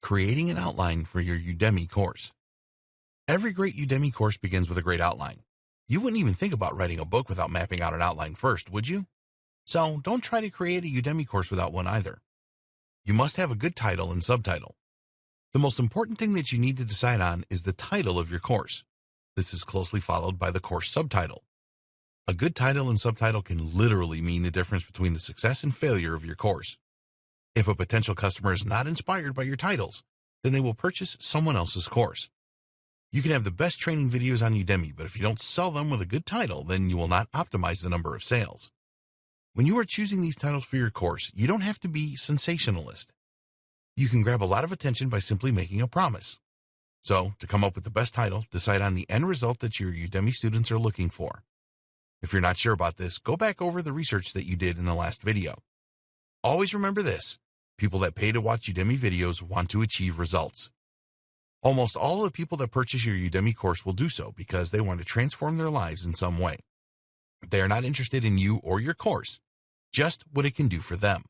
Creating an outline for your Udemy course. Every great Udemy course begins with a great outline. You wouldn't even think about writing a book without mapping out an outline first, would you? So don't try to create a Udemy course without one either. You must have a good title and subtitle. The most important thing that you need to decide on is the title of your course. This is closely followed by the course subtitle. A good title and subtitle can literally mean the difference between the success and failure of your course. If a potential customer is not inspired by your titles, then they will purchase someone else's course. You can have the best training videos on Udemy, but if you don't sell them with a good title, then you will not optimize the number of sales. When you are choosing these titles for your course, you don't have to be sensationalist. You can grab a lot of attention by simply making a promise. So, to come up with the best title, decide on the end result that your Udemy students are looking for. If you're not sure about this, go back over the research that you did in the last video. Always remember this: people that pay to watch Udemy videos want to achieve results. Almost all of the people that purchase your Udemy course will do so because they want to transform their lives in some way. They are not interested in you or your course, just what it can do for them.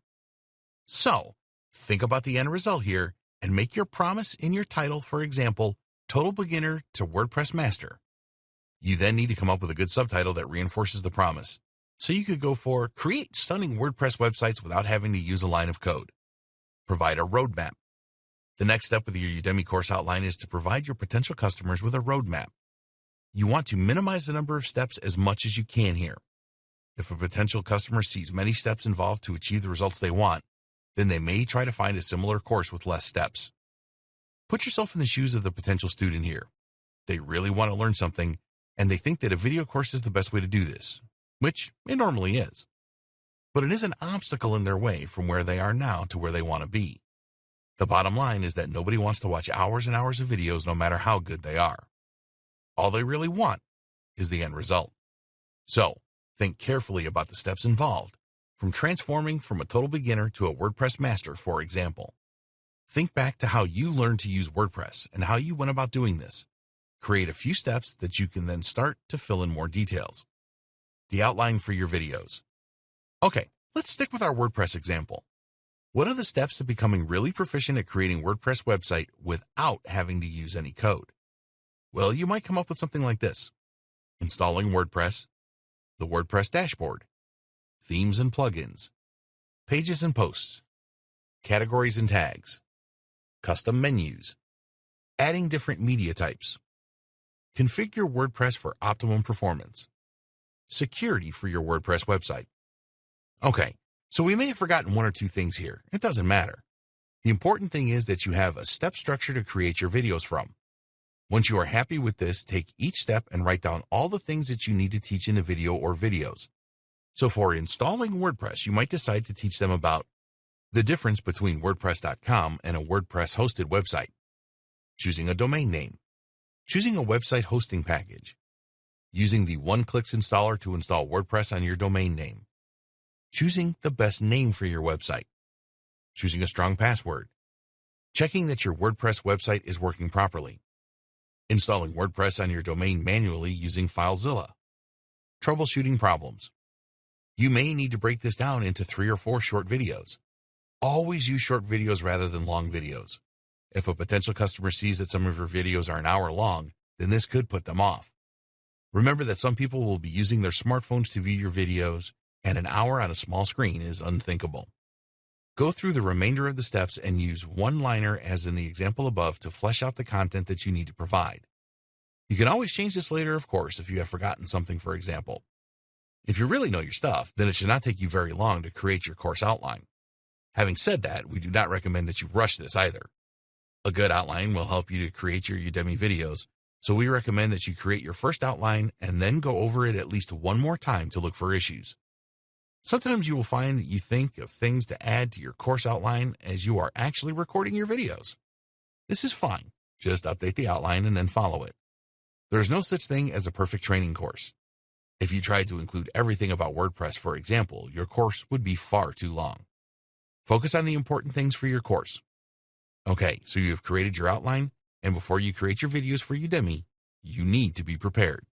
So, think about the end result here and make your promise in your title, for example, Total Beginner to WordPress Master. You then need to come up with a good subtitle that reinforces the promise. So you could go for Create Stunning WordPress Websites Without Having to Use a Line of Code. Provide a roadmap. The next step with your Udemy course outline is to provide your potential customers with a roadmap. You want to minimize the number of steps as much as you can here. If a potential customer sees many steps involved to achieve the results they want, then they may try to find a similar course with less steps. Put yourself in the shoes of the potential student here. They really want to learn something, and they think that a video course is the best way to do this, which it normally is. But it is an obstacle in their way from where they are now to where they want to be. The bottom line is that nobody wants to watch hours and hours of videos no matter how good they are. All they really want is the end result. So, think carefully about the steps involved, from transforming from a total beginner to a WordPress master, for example. Think back to how you learned to use WordPress and how you went about doing this. Create a few steps that you can then start to fill in more details. The outline for your videos. Okay, let's stick with our WordPress example. What are the steps to becoming really proficient at creating a WordPress website without having to use any code? Well, you might come up with something like this: installing WordPress, the WordPress dashboard, themes and plugins, pages and posts, categories and tags, custom menus, adding different media types, configure WordPress for optimum performance, security for your WordPress website. Okay, so we may have forgotten one or two things here. It doesn't matter. The important thing is that you have a step structure to create your videos from. Once you are happy with this, take each step and write down all the things that you need to teach in a video or videos. So for installing WordPress, you might decide to teach them about the difference between WordPress.com and a WordPress hosted website, choosing a domain name, choosing a website hosting package, using the one-clicks installer to install WordPress on your domain name, choosing the best name for your website, choosing a strong password, checking that your WordPress website is working properly, installing WordPress on your domain manually using FileZilla, troubleshooting problems. You may need to break this down into 3 or 4 short videos. Always use short videos rather than long videos. If a potential customer sees that some of your videos are an hour long, then this could put them off. Remember that some people will be using their smartphones to view your videos, and an hour on a small screen is unthinkable. Go through the remainder of the steps and use one-liner as in the example above to flesh out the content that you need to provide. You can always change this later, of course, if you have forgotten something, for example. If you really know your stuff, then it should not take you very long to create your course outline. Having said that, we do not recommend that you rush this either. A good outline will help you to create your Udemy videos, so we recommend that you create your first outline and then go over it at least one more time to look for issues. Sometimes you will find that you think of things to add to your course outline as you are actually recording your videos. This is fine. Just update the outline and then follow it. There is no such thing as a perfect training course. If you tried to include everything about WordPress, for example, your course would be far too long. Focus on the important things for your course. Okay, so you have created your outline, and before you create your videos for Udemy, you need to be prepared.